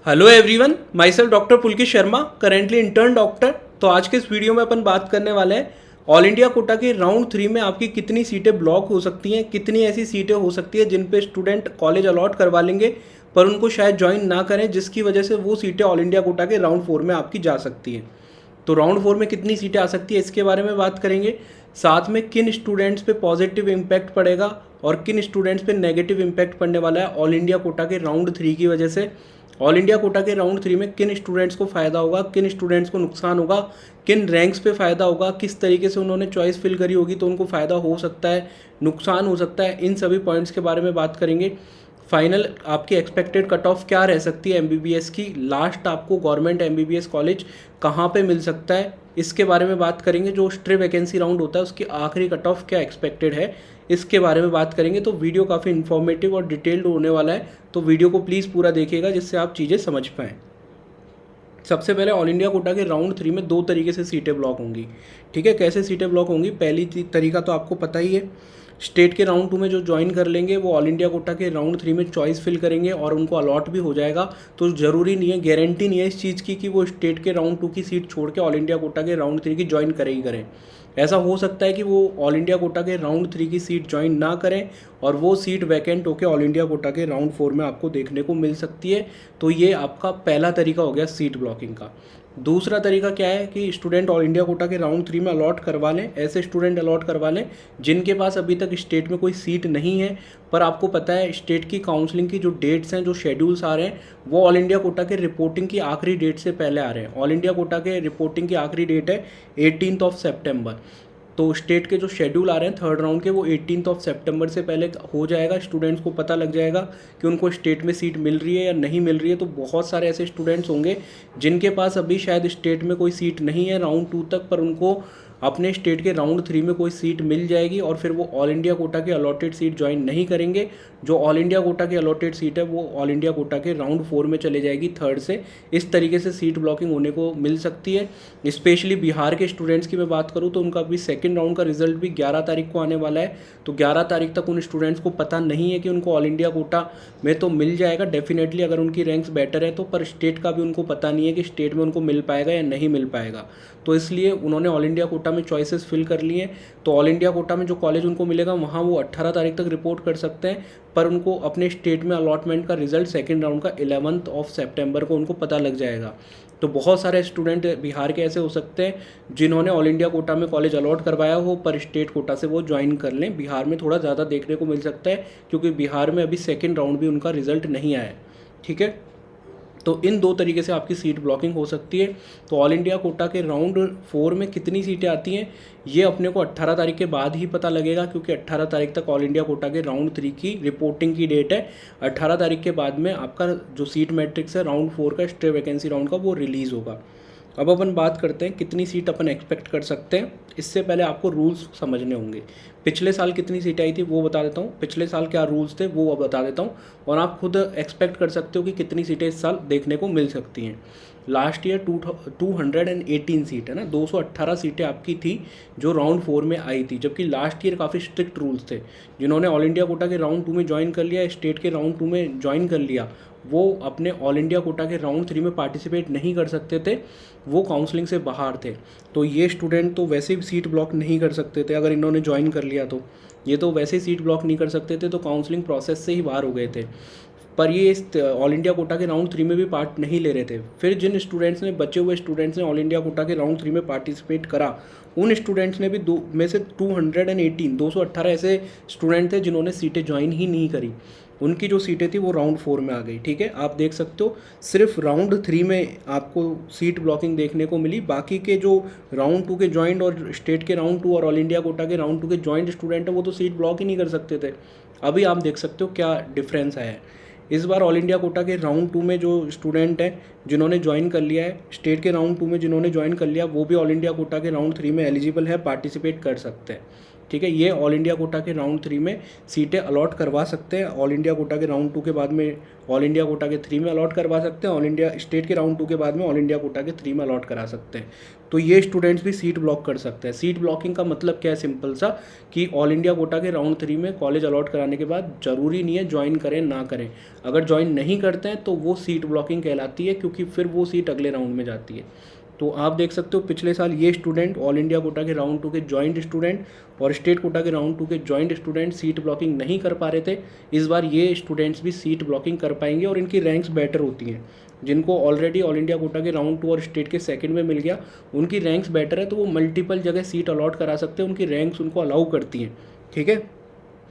Hello everyone, my self doctor Pulkit Sharma, currently intern doctor. तो आज के इस वीडियो में अपन बात करने वाले हैं ऑल इंडिया कोटा के राउंड 3 में आपकी कितनी सीटें ब्लॉक हो सकती हैं, कितनी ऐसी सीटें हो सकती है जिन पे स्टूडेंट कॉलेज अलॉट करवा लेंगे पर उनको शायद ज्वाइन ना करें, जिसकी वजह से वो सीटें ऑल इंडिया कोटा के राउंड 4 में आपकी जा सकती हैं। तो राउंड 4 में कितनी सीटें आ सकती है इसके बारे में बात करेंगे। साथ में किन स्टूडेंट्स पे पॉजिटिव इम्पैक्ट पड़ेगा और किन स्टूडेंट्स पे नेगेटिव इम्पैक्ट पड़ने वाला है ऑल इंडिया कोटा के राउंड 3 की वजह से। ऑल इंडिया कोटा के राउंड 3 में किन स्टूडेंट्स को फ़ायदा होगा, किन स्टूडेंट्स को नुकसान होगा, किन रैंक्स पे फ़ायदा होगा, किस तरीके से उन्होंने चॉइस फिल करी होगी तो उनको फ़ायदा हो सकता है, नुकसान हो सकता है, इन सभी पॉइंट्स के बारे में बात करेंगे। फाइनल आपकी एक्सपेक्टेड कट ऑफ क्या रह सकती है एमबीबीएस की, लास्ट आपको गवर्नमेंट एमबीबीएस कॉलेज कहाँ पे मिल सकता है, इसके बारे में बात करेंगे। जो स्ट्रे वैकेंसी राउंड होता है उसकी आखिरी कट ऑफ क्या एक्सपेक्टेड है, इसके बारे में बात करेंगे। तो वीडियो काफ़ी इन्फॉर्मेटिव और डिटेल्ड होने वाला है, तो वीडियो को प्लीज़ पूरा देखिएगा जिससे आप चीज़ें समझ पाएँ। सबसे पहले ऑल इंडिया कोटा के राउंड 3 में दो तरीके से सीटें ब्लॉक होंगी। ठीक है, कैसे सीटें ब्लॉक होंगी? पहली तरीका तो आपको पता ही है, स्टेट के राउंड 2 में जो ज्वाइन कर लेंगे वो ऑल इंडिया कोटा के राउंड 3 में चॉइस फिल करेंगे और उनको अलॉट भी हो जाएगा। तो ज़रूरी नहीं है, गारंटी नहीं है इस चीज़ की कि वो स्टेट के राउंड 2 की सीट छोड़ के ऑल इंडिया कोटा के राउंड 3 की ज्वाइन करें ही करें। ऐसा हो सकता है कि वो ऑल इंडिया कोटा के राउंड 3 की सीट ज्वाइन ना करें और वो सीट वैकेंट होकर ऑल इंडिया कोटा के राउंड 4 में आपको देखने को मिल सकती है। तो ये आपका पहला तरीका हो गया सीट ब्लॉकिंग का। दूसरा तरीका क्या है कि स्टूडेंट ऑल इंडिया कोटा के राउंड 3 में अलॉट करवा लें, ऐसे स्टूडेंट अलॉट करवा लें जिनके पास अभी तक स्टेट में कोई सीट नहीं है, पर आपको पता है स्टेट की काउंसलिंग की जो डेट्स हैं, जो शेड्यूल्स आ रहे हैं, वो ऑल इंडिया कोटा के रिपोर्टिंग की आखिरी डेट से पहले आ रहे हैं। ऑल इंडिया कोटा के रिपोर्टिंग की आखिरी डेट है 18 सितंबर। तो स्टेट के जो शेड्यूल आ रहे हैं थर्ड राउंड के, वो 18 सितंबर से पहले हो जाएगा। स्टूडेंट्स को पता लग जाएगा कि उनको स्टेट में सीट मिल रही है या नहीं मिल रही है। तो बहुत सारे ऐसे स्टूडेंट्स होंगे जिनके पास अभी शायद स्टेट में कोई सीट नहीं है राउंड 2 तक, पर उनको अपने स्टेट के राउंड 3 में कोई सीट मिल जाएगी और फिर वो ऑल इंडिया कोटा की अलॉटेड सीट ज्वाइन नहीं करेंगे। जो ऑल इंडिया कोटा की अलॉटेड सीट है वो ऑल इंडिया कोटा के राउंड 4 में चले जाएगी थर्ड से। इस तरीके से सीट ब्लॉकिंग होने को मिल सकती है। स्पेशली बिहार के स्टूडेंट्स की मैं बात करूँ तो उनका अभी सेकेंड राउंड का रिजल्ट भी 11 तारीख को आने वाला है। तो 11 तारीख तक उन स्टूडेंट्स को पता नहीं है कि उनको ऑल इंडिया कोटा में तो मिल जाएगा डेफिनेटली अगर उनकी रैंक्स बेटर है तो, पर स्टेट का भी उनको पता नहीं है कि स्टेट में उनको मिल पाएगा या नहीं मिल पाएगा। तो इसलिए उन्होंने ऑल इंडिया कोटा में चॉइसेस फिल कर लिए हैं। तो ऑल इंडिया कोटा में जो कॉलेज उनको मिलेगा वहाँ वो 18 तारीख तक रिपोर्ट कर सकते हैं, पर उनको अपने स्टेट में अलॉटमेंट का रिजल्ट सेकेंड राउंड का 11 सितंबर को उनको पता लग जाएगा। तो बहुत सारे स्टूडेंट बिहार के ऐसे हो सकते हैं जिन्होंने ऑल इंडिया कोटा में कॉलेज अलॉट करवाया हो पर स्टेट कोटा से वो ज्वाइन कर लें। बिहार में थोड़ा ज़्यादा देखने को मिल सकता है क्योंकि बिहार में अभी सेकेंड राउंड भी उनका रिजल्ट नहीं आया है। ठीक है, तो इन दो तरीके से आपकी सीट ब्लॉकिंग हो सकती है। तो ऑल इंडिया कोटा के राउंड 4 में कितनी सीटें आती हैं ये अपने को 18 तारीख के बाद ही पता लगेगा, क्योंकि 18 तारीख तक ऑल इंडिया कोटा के राउंड 3 की रिपोर्टिंग की डेट है। 18 तारीख के बाद में आपका जो सीट मैट्रिक्स है राउंड 4 का, स्ट्रे वैकेंसी राउंड का, वो रिलीज़ होगा। अब अपन बात करते हैं कितनी सीट अपन एक्सपेक्ट कर सकते हैं। इससे पहले आपको रूल्स समझने होंगे। पिछले साल कितनी सीटें आई थी वो बता देता हूँ, पिछले साल क्या रूल्स थे वो बता देता हूँ, और आप खुद एक्सपेक्ट कर सकते हो कि कितनी सीटें इस साल देखने को मिल सकती हैं। लास्ट ईयर 218 सीट है ना, 218 सीटें आपकी थी जो राउंड 4 में आई थी, जबकि लास्ट ईयर काफ़ी स्ट्रिक्ट रूल्स थे। जिन्होंने ऑल इंडिया कोटा के राउंड 2 में ज्वाइन कर लिया, स्टेट के राउंड 2 में ज्वाइन कर लिया, वो अपने ऑल इंडिया कोटा के राउंड 3 में पार्टिसिपेट नहीं कर सकते थे, वो काउंसलिंग से बाहर थे। तो ये स्टूडेंट तो वैसे भी सीट ब्लॉक नहीं कर सकते थे अगर इन्होंने ज्वाइन कर लिया, तो ये तो वैसे ही सीट ब्लॉक नहीं कर सकते थे, तो काउंसलिंग प्रोसेस से ही बाहर हो गए थे। पर ये इस ऑल इंडिया कोटा के राउंड 3 में भी पार्ट नहीं ले रहे थे। फिर जिन स्टूडेंट्स ने, बचे हुए स्टूडेंट्स ने ऑल इंडिया कोटा के राउंड 3 में पार्टिसिपेट करा, उन स्टूडेंट्स ने भी दो में से 218 ऐसे स्टूडेंट थे जिन्होंने सीटें ज्वाइन ही नहीं करी। उनकी जो सीटें थी वो राउंड 4 में आ गई। ठीक है, आप देख सकते हो सिर्फ राउंड 3 में आपको सीट ब्लॉकिंग देखने को मिली। बाकी के जो राउंड 2 के ज्वाइंट और स्टेट के राउंड 2 और ऑल इंडिया कोटा के राउंड 2 के ज्वाइंट स्टूडेंट है वो तो सीट ब्लॉक ही नहीं कर सकते थे। अभी आप देख सकते हो क्या डिफरेंस आया है। इस बार ऑल इंडिया कोटा के राउंड 2 में जो स्टूडेंट हैं जिन्होंने ज्वाइन कर लिया है, स्टेट के राउंड 2 में जिन्होंने ज्वाइन कर लिया, वो भी ऑल इंडिया कोटा के राउंड 3 में एलिजिबल है, पार्टिसिपेट कर सकते हैं। ठीक है। ये ऑल इंडिया कोटा के राउंड 3 में सीटें अलॉट करवा सकते हैं। ऑल इंडिया कोटा के राउंड 2 के बाद में ऑल इंडिया कोटा के 3 में अलॉट करवा सकते हैं। ऑल इंडिया स्टेट के राउंड 2 के बाद में ऑल इंडिया कोटा के 3 में अलॉट करा सकते हैं। तो ये स्टूडेंट्स भी सीट ब्लॉक कर सकते हैं। सीट ब्लॉकिंग का मतलब क्या है, सिंपल सा, कि ऑल इंडिया कोटा के राउंड 3 में कॉलेज अलॉट कराने के बाद ज़रूरी नहीं है ज्वाइन करें ना करें। अगर ज्वाइन नहीं करते हैं तो वो सीट ब्लॉकिंग कहलाती है, क्योंकि फिर वो सीट अगले राउंड में जाती है। तो आप देख सकते हो पिछले साल ये स्टूडेंट ऑल इंडिया कोटा के राउंड 2 के जॉइंट स्टूडेंट और स्टेट कोटा के राउंड 2 के जॉइंट स्टूडेंट सीट ब्लॉकिंग नहीं कर पा रहे थे। इस बार ये स्टूडेंट्स भी सीट ब्लॉकिंग कर पाएंगे और इनकी रैंक्स बेटर होती हैं। जिनको ऑलरेडी ऑल इंडिया कोटा के राउंड 2 और स्टेट के सेकंड में मिल गया, उनकी रैंक्स बेटर है, तो वो मल्टीपल जगह सीट अलॉट करा सकते हैं। उनकी रैंक्स उनको अलाउ करती हैं, ठीक है।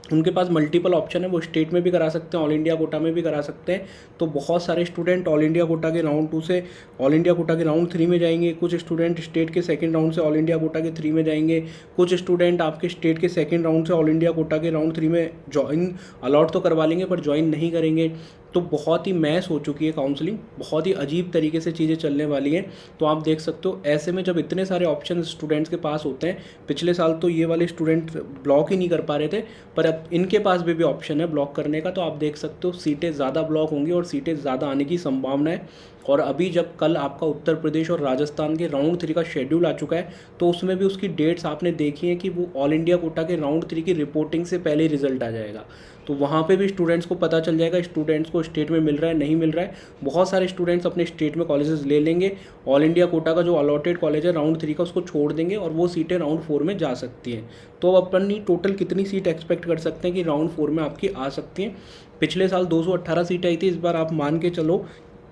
उनके पास मल्टीपल ऑप्शन है, वो स्टेट में भी करा सकते हैं, ऑल इंडिया कोटा में भी करा सकते हैं। तो बहुत सारे स्टूडेंट ऑल इंडिया कोटा के राउंड 2 से ऑल इंडिया कोटा के राउंड 3 में जाएंगे। कुछ स्टूडेंट स्टेट के सेकंड राउंड से ऑल इंडिया कोटा के 3 में जाएंगे। कुछ स्टूडेंट आपके स्टेट के सेकंड राउंड से ऑल इंडिया कोटा के राउंड 3 में ज्वाइन अलॉट तो करवा लेंगे पर ज्वाइन नहीं करेंगे। तो बहुत ही मैस हो चुकी है काउंसलिंग, बहुत ही अजीब तरीके से चीज़ें चलने वाली हैं। तो आप देख सकते हो, ऐसे में जब इतने सारे ऑप्शन स्टूडेंट्स के पास होते हैं, पिछले साल तो ये वाले स्टूडेंट ब्लॉक ही नहीं कर पा रहे थे, पर अब इनके पास भी ऑप्शन है ब्लॉक करने का। तो आप देख सकते हो सीटें ज़्यादा ब्लॉक होंगी और सीटें ज़्यादा आने की संभावना है। और अभी जब कल आपका उत्तर प्रदेश और राजस्थान के राउंड 3 का शेड्यूल आ चुका है, तो उसमें भी उसकी डेट्स आपने देखी है कि वो ऑल इंडिया कोटा के राउंड 3 की रिपोर्टिंग से पहले रिजल्ट आ जाएगा। तो वहाँ पे भी स्टूडेंट्स को पता चल जाएगा स्टूडेंट्स को स्टेट में मिल रहा है नहीं मिल रहा है। बहुत सारे स्टूडेंट्स अपने स्टेट में कॉलेजेस ले लेंगे, ऑल इंडिया कोटा का जो अलॉटेड कॉलेज है राउंड 3 का उसको छोड़ देंगे और वो सीटें राउंड 4 में जा सकती हैं। तो अब अपन टोटल कितनी सीट एक्सपेक्ट कर सकते हैं कि राउंड 4 में आपकी आ सकती हैं। पिछले साल 218 सीटें आई थी, इस बार आप मान के चलो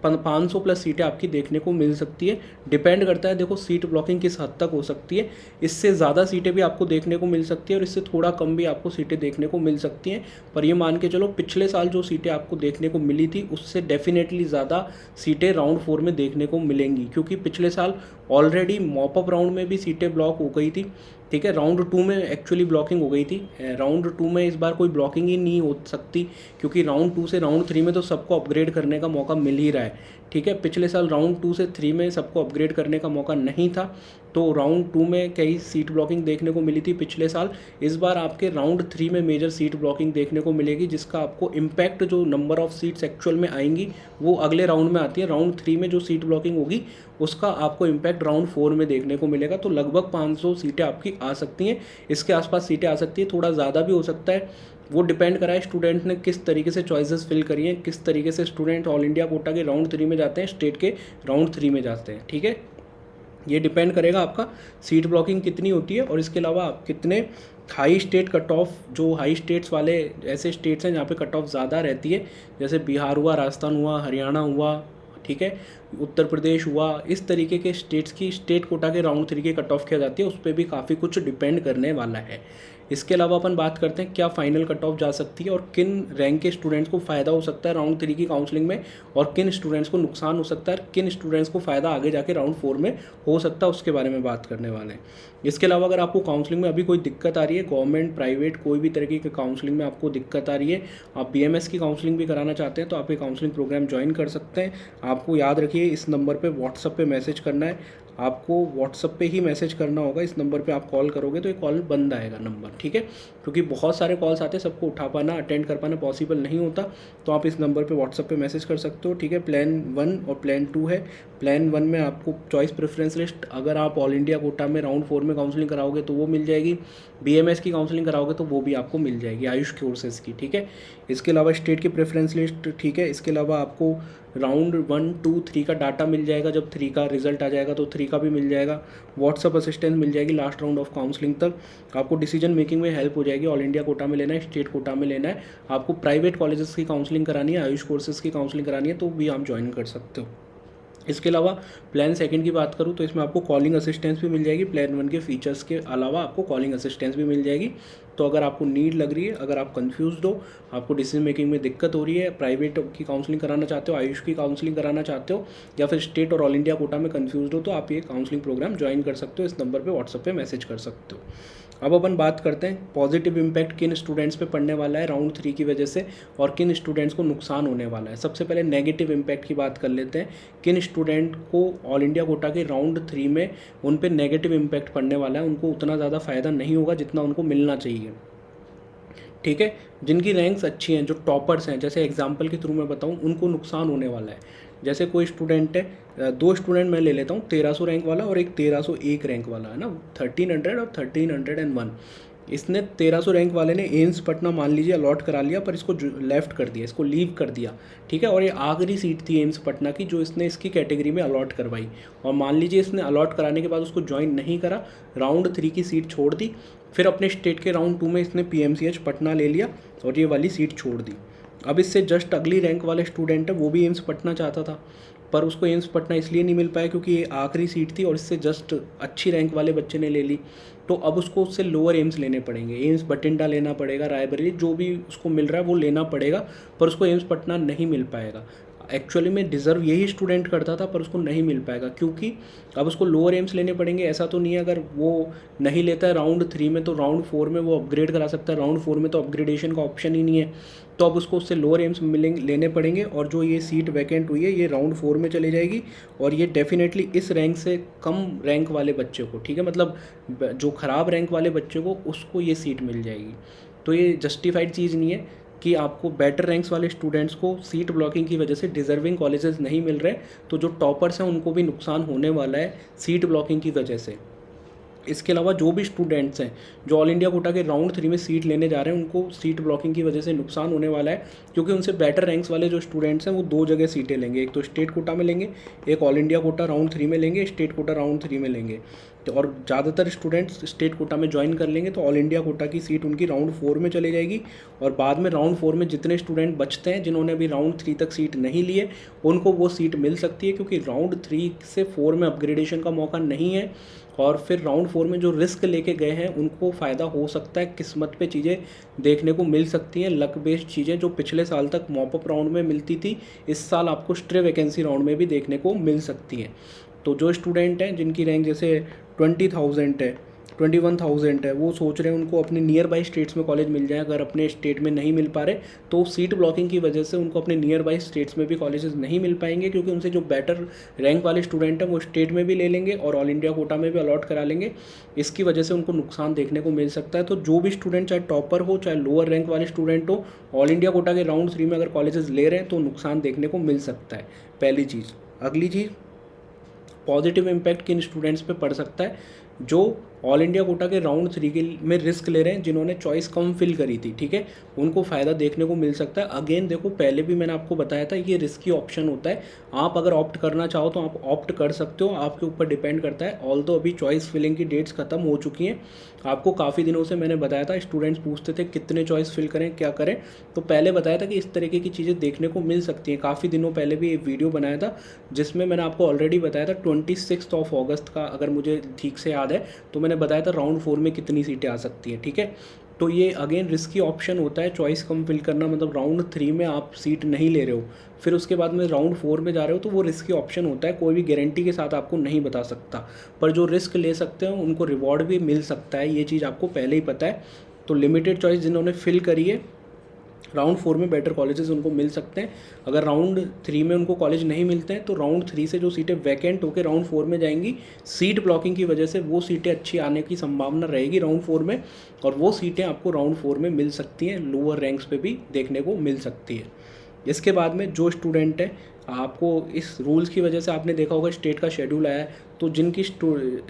500 प्लस सीटें आपकी देखने को मिल सकती है। डिपेंड करता है, देखो सीट ब्लॉकिंग किस हद तक हो सकती है। इससे ज़्यादा सीटें भी आपको देखने को मिल सकती है और इससे थोड़ा कम भी आपको सीटें देखने को मिल सकती हैं। पर ये मान के चलो पिछले साल जो सीटें आपको देखने को मिली थी उससे डेफिनेटली ज़्यादा सीटें राउंड 4 में देखने को मिलेंगी, क्योंकि पिछले साल ऑलरेडी मॉपअप राउंड में भी सीटें ब्लॉक हो गई थी, ठीक है। राउंड 2 में एक्चुअली ब्लॉकिंग हो गई थी। राउंड 2 में इस बार कोई ब्लॉकिंग ही नहीं हो सकती, क्योंकि राउंड 2 से राउंड 3 में तो सबको अपग्रेड करने का मौका मिल ही रहा है, ठीक है। पिछले साल राउंड 2 से 3 में सबको अपग्रेड करने का मौका नहीं था, तो राउंड 2 में कई सीट ब्लॉकिंग देखने को मिली थी पिछले साल। इस बार आपके राउंड 3 में मेजर सीट ब्लॉकिंग देखने को मिलेगी, जिसका आपको इम्पैक्ट जो नंबर ऑफ सीट्स एक्चुअल में आएंगी वो अगले राउंड में आती है। राउंड 3 में जो सीट ब्लॉकिंग होगी उसका आपको इम्पैक्ट राउंड 4 में देखने को मिलेगा। तो लगभग 500 सीटें आपकी आ सकती हैं, इसके आसपास सीटें आ सकती है, थोड़ा ज़्यादा भी हो सकता है। वो डिपेंड करा है स्टूडेंट ने किस तरीके से चॉइसेस फिल करी हैं, किस तरीके से स्टूडेंट ऑल इंडिया कोटा के राउंड 3 में जाते हैं, स्टेट के राउंड 3 में जाते हैं, ठीक है। ये डिपेंड करेगा आपका सीट ब्लॉकिंग कितनी होती है और इसके अलावा आप कितने हाई स्टेट कट ऑफ, जो हाई स्टेट्स वाले ऐसे स्टेट्स हैं जहाँ पे कट ऑफ ज़्यादा रहती है, जैसे बिहार हुआ, राजस्थान हुआ, हरियाणा हुआ, ठीक है, उत्तर प्रदेश हुआ, इस तरीके के स्टेट्स की स्टेट कोटा के राउंड 3 की कट ऑफ किया जाती है, उस पर भी काफ़ी कुछ डिपेंड करने वाला है। इसके अलावा अपन बात करते हैं क्या फाइनल कट ऑफ जा सकती है और किन रैंक के स्टूडेंट्स को फ़ायदा हो सकता है राउंड 3 की काउंसलिंग में और किन स्टूडेंट्स को नुकसान हो सकता है, किन स्टूडेंट्स को फ़ायदा आगे जाके राउंड 4 में हो सकता है, उसके बारे में बात करने वाले हैं। इसके अलावा अगर आपको काउंसलिंग में अभी कोई दिक्कत आ रही है, गवर्नमेंट प्राइवेट कोई भी तरीके की काउंसलिंग में आपको दिक्कत आ रही है, आप BMS की काउंसलिंग भी कराना चाहते हैं, तो आप ये काउंसलिंग प्रोग्राम ज्वाइन कर सकते हैं। आपको याद रखिए इस नंबर पर व्हाट्सअप पे मैसेज करना है, आपको व्हाट्सअप पे ही मैसेज करना होगा। इस नंबर पे आप कॉल करोगे तो ये कॉल बंद आएगा नंबर, ठीक है, क्योंकि बहुत सारे कॉल्स आते हैं, सबको उठा पाना अटेंड कर पाना पॉसिबल नहीं होता। तो आप इस नंबर पे व्हाट्सअप पे मैसेज कर सकते हो, ठीक है। प्लान 1 और प्लान 2 है। प्लान 1 में आपको चॉइस प्रेफरेंस लिस्ट, अगर आप ऑल इंडिया कोटा में राउंड 4 में काउंसलिंग कराओगे तो वो मिल जाएगी, BMS की काउंसलिंग कराओगे तो वो भी आपको मिल जाएगी, आयुष कोर्सेज की, ठीक है। इसके अलावा स्टेट की प्रेफरेंस लिस्ट, ठीक है। इसके अलावा आपको राउंड 1, 2, 3 का डाटा मिल जाएगा, जब 3 का रिजल्ट आ जाएगा तो 3 का भी मिल जाएगा। व्हाट्सअप असिस्टेंस मिल जाएगी लास्ट राउंड ऑफ काउंसलिंग तक, आपको डिसीजन मेकिंग में हेल्प हो जाएगी। ऑल इंडिया कोटा में लेना है, स्टेट कोटा में लेना है, आपको प्राइवेट कॉलेजेस की काउंसलिंग करानी है, आयुष कोर्सेज की काउंसलिंग करानी है, तो भी आप ज्वाइन कर सकते हो। इसके अलावा प्लान 2 की बात करूँ तो इसमें आपको कॉलिंग असिस्टेंस भी मिल जाएगी। प्लान 1 के फीचर्स के अलावा आपको कॉलिंग असिस्टेंस भी मिल जाएगी। तो अगर आपको नीड लग रही है, अगर आप कंफ्यूज्ड हो, आपको डिसीजन मेकिंग में दिक्कत हो रही है, प्राइवेट की काउंसलिंग कराना चाहते हो, आयुष की काउंसलिंग कराना चाहते हो, या फिर स्टेट और ऑल इंडिया कोटा में कंफ्यूज्ड हो, तो आप ये काउंसलिंग प्रोग्राम ज्वाइन कर सकते हो। इस नंबर पर व्हाट्सएप पर मैसेज कर सकते हो। अब अपन बात करते हैं पॉजिटिव इम्पैक्ट किन स्टूडेंट्स पे पड़ने वाला है राउंड 3 की वजह से और किन स्टूडेंट्स को नुकसान होने वाला है। सबसे पहले नेगेटिव इम्पैक्ट की बात कर लेते हैं। किन स्टूडेंट को ऑल इंडिया कोटा के राउंड 3 में उन पे नेगेटिव इम्पैक्ट पड़ने वाला है, उनको उतना ज़्यादा फ़ायदा नहीं होगा जितना उनको मिलना चाहिए। ठीक है, जिनकी रैंक्स अच्छी हैं, जो टॉपर्स हैं, जैसे एग्जांपल के थ्रू मैं बताऊं, उनको नुकसान होने वाला है। जैसे कोई स्टूडेंट है, दो स्टूडेंट मैं ले लेता हूँ, 1300 रैंक वाला और एक 1301 रैंक वाला है ना, 1300 और 1301। इसने 1300 रैंक वाले ने एम्स पटना मान लीजिए अलॉट करा लिया, पर इसको लेफ्ट कर दिया, इसको लीव कर दिया। ठीक है, और ये आखिरी सीट थी एम्स पटना की जो इसने इसकी कैटेगरी में अलॉट करवाई, और मान लीजिए इसने अलॉट कराने के बाद उसको ज्वाइन नहीं करा, राउंड 3 की सीट छोड़ दी, फिर अपने स्टेट के राउंड 2 में इसने PMCH पटना ले लिया और ये वाली सीट छोड़ दी। अब इससे जस्ट अगली रैंक वाले स्टूडेंट है, वो भी एम्स पटना चाहता था, पर उसको एम्स पटना इसलिए नहीं मिल पाया क्योंकि ये आखिरी सीट थी और इससे जस्ट अच्छी रैंक वाले बच्चे ने ले ली। तो अब उसको उससे लोअर एम्स लेने पड़ेंगे, एम्स बठिंडा लेना पड़ेगा, रायबरेली, जो भी उसको मिल रहा है वो लेना पड़ेगा, पर उसको एम्स पटना नहीं मिल पाएगा। एक्चुअली में डिज़र्व यही स्टूडेंट करता था, पर उसको नहीं मिल पाएगा क्योंकि अब उसको लोअर एम्स लेने पड़ेंगे। ऐसा तो नहीं है अगर वो नहीं लेता है राउंड 3 में तो राउंड 4 में वो अपग्रेड करा सकता है, राउंड 4 में तो अपग्रेडेशन का ऑप्शन ही नहीं है। तो अब उसको उससे लोअर एम्स मिलेंगे, लेने पड़ेंगे, और जो ये सीट वैकेंट हुई है ये राउंड 4 में चली जाएगी, और ये डेफिनेटली इस रैंक से कम रैंक वाले बच्चे को, ठीक है, मतलब जो ख़राब रैंक वाले बच्चे को, उसको ये सीट मिल जाएगी। तो ये जस्टिफाइड चीज़ नहीं है कि आपको बेटर रैंक्स वाले स्टूडेंट्स को सीट ब्लॉकिंग की वजह से डिजर्विंग कॉलेजेस नहीं मिल रहे, तो जो टॉपर्स हैं उनको भी नुकसान होने वाला है सीट ब्लॉकिंग की वजह से। इसके अलावा जो भी स्टूडेंट्स हैं जो ऑल इंडिया कोटा के राउंड 3 में सीट लेने जा रहे हैं, उनको सीट ब्लॉकिंग की वजह से नुकसान होने वाला है, क्योंकि उनसे बेटर रैंक्स वाले जो स्टूडेंट्स हैं वो दो जगह सीटें लेंगे, एक तो स्टेट कोटा में लेंगे, एक ऑल इंडिया कोटा राउंड 3 में लेंगे, स्टेट कोटा राउंड 3 में लेंगे। तो और ज़्यादातर स्टूडेंट्स स्टेट कोटा में ज्वाइन कर लेंगे, तो ऑल इंडिया कोटा की सीट उनकी राउंड 4 में चली जाएगी, और बाद में राउंड 4 में जितने स्टूडेंट बचते हैं जिन्होंने अभी राउंड 3 तक सीट नहीं ली है, उनको वो सीट मिल सकती है, क्योंकि राउंड 3 से 4 में अपग्रेडेशन का मौका नहीं है, और फिर राउंड 4 में जो रिस्क लेके गए हैं उनको फ़ायदा हो सकता है, किस्मत पे चीज़ें देखने को मिल सकती हैं, लक बेस्ड चीज़ें जो पिछले साल तक मॉपअप राउंड में मिलती थी, इस साल आपको स्ट्रे वैकेंसी राउंड में भी देखने को मिल सकती हैं। तो जो स्टूडेंट हैं जिनकी रैंक जैसे 20,000 है, 21,000 है, वो सोच रहे हैं उनको अपने नियर बाई स्टेट्स में कॉलेज मिल जाए, अगर अपने स्टेट में नहीं मिल पा रहे तो सीट ब्लॉकिंग की वजह से उनको अपने नियर बाई स्टेट्स में भी कॉलेजेस नहीं मिल पाएंगे, क्योंकि उनसे जो बेटर रैंक वाले स्टूडेंट हैं वो स्टेट में भी ले लेंगे और ऑल इंडिया कोटा में भी अलॉट करा लेंगे। इसकी वजह से उनको नुकसान देखने को मिल सकता है। तो जो भी स्टूडेंट चाहे टॉपर हो चाहे लोअर रैंक वाले स्टूडेंट हो, ऑल इंडिया कोटा के राउंड 3 में अगर कॉलेजेस ले रहे हैं तो नुकसान देखने को मिल सकता है, पहली चीज़। अगली चीज़, पॉजिटिव इम्पैक्ट किन स्टूडेंट्स पे पड़ सकता है, जो ऑल इंडिया कोटा के राउंड 3 के में रिस्क ले रहे हैं, जिन्होंने चॉइस कम फिल करी थी, ठीक है, उनको फ़ायदा देखने को मिल सकता है। अगेन देखो, पहले भी मैंने आपको बताया था ये रिस्की ऑप्शन होता है, आप अगर ऑप्ट करना चाहो तो आप ऑप्ट कर सकते हो, आपके ऊपर डिपेंड करता है। ऑल्दो अभी चॉइस फिलिंग की डेट्स खत्म हो चुकी हैं, आपको काफ़ी दिनों से मैंने बताया था, स्टूडेंट्स पूछते थे कितने चॉइस फिल करें, क्या करें, तो पहले बताया था कि इस तरीके की चीज़ें देखने को मिल सकती हैं। काफ़ी दिनों पहले भी एक वीडियो बनाया था जिसमें मैंने आपको ऑलरेडी बताया था 26 अगस्त का, अगर मुझे ठीक से याद है, तो मैंने बताया था राउंड 4 में कितनी सीटें आ सकती हैं, ठीक है। तो ये अगेन रिस्की ऑप्शन होता है, चॉइस कम फिल करना, मतलब राउंड 3 में आप सीट नहीं ले रहे हो, फिर उसके बाद में राउंड 4 में जा रहे हो, तो वो रिस्की ऑप्शन होता है, कोई भी गारंटी के साथ आपको नहीं बता सकता, पर जो रिस्क ले सकते हैं उनको रिवॉर्ड भी मिल सकता है, ये चीज़ आपको पहले ही पता है। तो लिमिटेड चॉइस जिन्होंने फिल करी है, राउंड 4 में बेटर कॉलेजेस उनको मिल सकते हैं। अगर राउंड 3 में उनको कॉलेज नहीं मिलते हैं तो राउंड 3 से जो सीटें वैकेंट होकर राउंड 4 में जाएंगी, सीट ब्लॉकिंग की वजह से वो सीटें अच्छी आने की संभावना रहेगी राउंड 4 में, और वो सीटें आपको राउंड 4 में मिल सकती हैं, लोअर रैंक्स पे भी देखने को मिल सकती है। इसके बाद में जो स्टूडेंट है, आपको इस रूल्स की वजह से आपने देखा होगा स्टेट का शेड्यूल आया है, तो जिनकी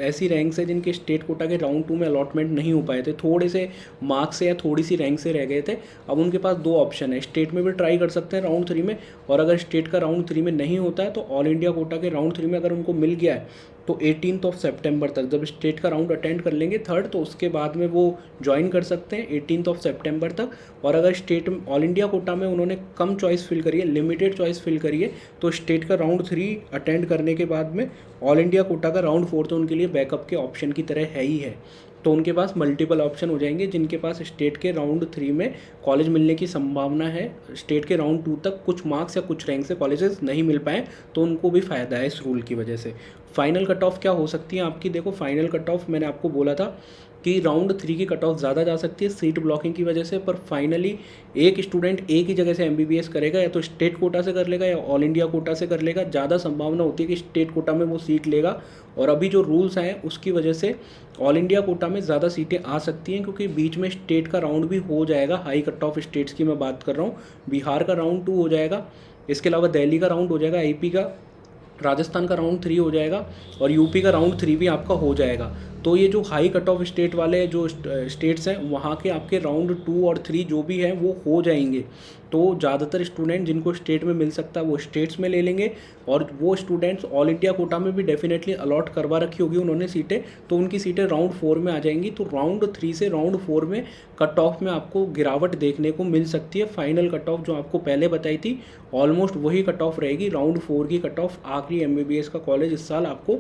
ऐसी रैंक्स है जिनके स्टेट कोटा के राउंड 2 में अलॉटमेंट नहीं हो पाए थे, थोड़े से मार्क्स से या थोड़ी सी रैंक से रह गए थे, अब उनके पास दो ऑप्शन है, स्टेट में भी ट्राई कर सकते हैं राउंड 3 में, और अगर स्टेट का राउंड 3 में नहीं होता है तो ऑल इंडिया कोटा के राउंड 3 में अगर उनको मिल गया है तो 18 सितंबर तक, जब स्टेट का राउंड अटेंड कर लेंगे थर्ड, तो उसके बाद में वो ज्वाइन कर सकते हैं 18 सितंबर तक। और अगर स्टेट ऑल इंडिया कोटा में उन्होंने कम चॉइस फिल करी है, लिमिटेड चॉइस फिल करी है, तो स्टेट का राउंड 3 अटेंड करने के बाद में ऑल इंडिया कोटा का राउंड 4 तो उनके लिए बैकअप के ऑप्शन की तरह है ही है। तो उनके पास मल्टीपल ऑप्शन हो जाएंगे, जिनके पास स्टेट के राउंड 3 में कॉलेज मिलने की संभावना है, स्टेट के राउंड 2 तक कुछ मार्क्स या कुछ रैंक से कॉलेजेस नहीं मिल पाए, तो उनको भी फ़ायदा है इस रूल की वजह से। फाइनल कट ऑफ क्या हो सकती है आपकी, देखो फाइनल कट ऑफ मैंने आपको बोला था कि राउंड 3 की कट ऑफ ज़्यादा जा सकती है सीट ब्लॉकिंग की वजह से, पर फाइनली एक स्टूडेंट एक ही जगह से MBBS करेगा, या तो स्टेट कोटा से कर लेगा या ऑल इंडिया कोटा से कर लेगा। ज़्यादा संभावना होती है कि स्टेट कोटा में वो सीट लेगा, और अभी जो रूल्स आए उसकी वजह से ऑल इंडिया कोटा में ज़्यादा सीटें आ सकती हैं, क्योंकि बीच में स्टेट का राउंड भी हो जाएगा। हाई कट ऑफ स्टेट्स की मैं बात कर रहा हूँ। बिहार का राउंड 2 हो जाएगा, इसके अलावा दिल्ली का राउंड हो जाएगा, AP का, राजस्थान का राउंड 3 हो जाएगा, और यूपी का राउंड 3 भी आपका हो जाएगा। तो ये जो हाई कट ऑफ स्टेट वाले जो स्टेट्स हैं वहाँ के आपके राउंड 2 और 3 जो भी हैं वो हो जाएंगे। तो ज़्यादातर स्टूडेंट जिनको स्टेट में मिल सकता है वो स्टेट्स में ले लेंगे, और वो स्टूडेंट्स ऑल इंडिया कोटा में भी डेफिनेटली अलॉट करवा रखी होगी उन्होंने सीटें, तो उनकी सीटें राउंड 4 में आ जाएंगी। तो राउंड 3 से राउंड 4 में कट ऑफ में आपको गिरावट देखने को मिल सकती है। फाइनल कट ऑफ जो आपको पहले बताई थी ऑलमोस्ट वही कट ऑफ रहेगी। राउंड 4 की कट ऑफ आखिरी MBBS का कॉलेज इस साल आपको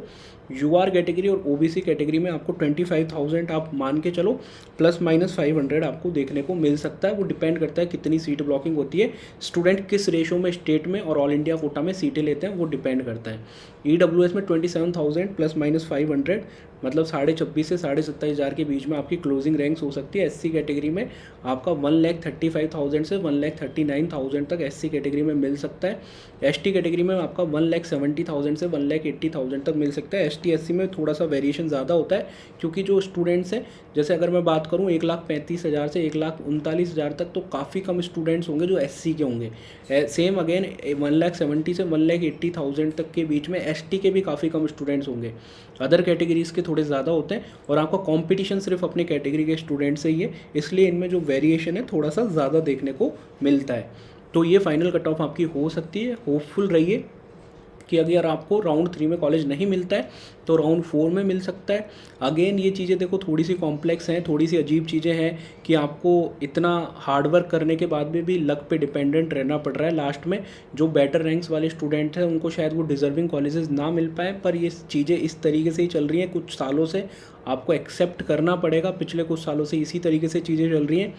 UR कैटेगरी और OBC कैटेगरी में आपको 25,000 आप मान के चलो, ±500 आपको देखने को मिल सकता है। वो डिपेंड करता है कितनी सीट ब्लॉकिंग होती है, स्टूडेंट किस रेशो में स्टेट में और ऑल इंडिया कोटा में सीटें लेते हैं, वो डिपेंड करता है। EWS में 27,000 ±500 मतलब 26,500 से 27,500 के बीच में आपकी क्लोजिंग रैंक्स हो सकती है। SC कैटेगरी में आपका 1,35,000 से 1,39,000 तक SC कैटेगरी में मिल सकता है। ST कैटेगरी में आपका 1,70,000 से 1,80,000 तक मिल सकता है। ST SC में थोड़ा सा वेरिएशन ज़्यादा होता है, क्योंकि जो स्टूडेंट्स हैं, जैसे अगर मैं बात करूँ 1,35,000 से 1,39,000 तक, तो काफ़ी कम स्टूडेंट्स होंगे जो SC के होंगे। सेम अगेन 1,70,000 से 1,80,000 तक के बीच में ST के भी काफ़ी कम स्टूडेंट्स होंगे। अदर कैटेगरीज के थोड़े ज़्यादा होते हैं, और आपका कंपटीशन सिर्फ अपनी कैटेगरी के स्टूडेंट से ही है, इसलिए इनमें जो वेरिएशन है थोड़ा सा ज़्यादा देखने को मिलता है। तो ये फाइनल कट ऑफ आपकी हो सकती है। होपफुल रहिए कि अगर आपको राउंड 3 में कॉलेज नहीं मिलता है तो राउंड 4 में मिल सकता है। अगेन ये चीज़ें देखो थोड़ी सी कॉम्प्लेक्स हैं, थोड़ी सी अजीब चीज़ें हैं कि आपको इतना हार्ड वर्क करने के बाद में भी लक पे डिपेंडेंट रहना पड़ रहा है। लास्ट में जो बेटर रैंक्स वाले स्टूडेंट हैं उनको शायद वो डिजर्विंग कॉलेजेस ना मिल पाए, पर ये चीज़ें इस तरीके से ही चल रही हैं कुछ सालों से, आपको एक्सेप्ट करना पड़ेगा। पिछले कुछ सालों से इसी तरीके से चीज़ें चल रही हैं।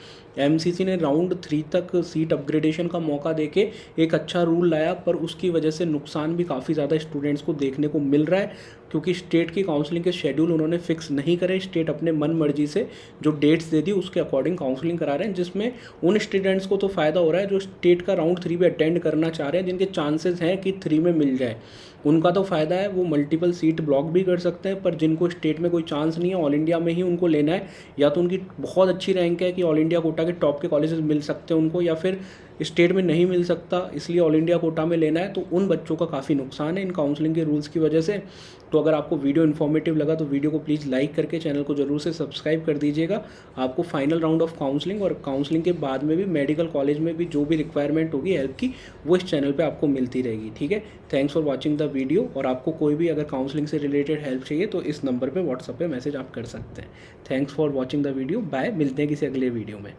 MCC ने राउंड 3 तक सीट अपग्रेडेशन का मौका देके एक अच्छा रूल लाया, पर उसकी वजह से नुकसान भी काफ़ी ज़्यादा स्टूडेंट्स को देखने को मिल रहा है, क्योंकि स्टेट की काउंसलिंग के शेड्यूल उन्होंने फिक्स नहीं करे। स्टेट अपने मन मर्जी से जो डेट्स दे दी उसके अकॉर्डिंग काउंसलिंग करा रहे हैं, जिसमें उन स्टूडेंट्स को तो फ़ायदा हो रहा है जो स्टेट का राउंड 3 भी अटेंड करना चाह रहे हैं, जिनके चांसेस हैं कि 3 में मिल जाए, उनका तो फ़ायदा है, वो मल्टीपल सीट ब्लॉक भी कर सकते हैं। पर जिनको स्टेट में कोई चांस नहीं है, ऑल इंडिया में ही उनको लेना है, या तो उनकी बहुत अच्छी रैंक है कि ऑल इंडिया कोटा के टॉप के कॉलेजेस मिल सकते हैं उनको, या फिर स्टेट में नहीं मिल सकता इसलिए ऑल इंडिया कोटा में लेना है, तो उन बच्चों का काफ़ी नुकसान है इन काउंसलिंग के रूल्स की वजह से। तो अगर आपको वीडियो इन्फॉर्मेटिव लगा तो वीडियो को प्लीज़ लाइक करके चैनल को जरूर से सब्सक्राइब कर दीजिएगा। आपको फाइनल राउंड ऑफ काउंसलिंग और काउंसलिंग के बाद में भी मेडिकल कॉलेज में भी जो भी रिक्वायरमेंट होगी हेल्प की, वो इस चैनल पे आपको मिलती रहेगी। ठीक है, thanks for watching the video. और आपको कोई भी अगर काउंसलिंग से रिलेटेड हेल्प चाहिए तो इस नंबर पर व्हाट्सएप पर मैसेज आप कर सकते हैं। Thanks for watching the video, bye, मिलते हैं किसी अगले वीडियो में।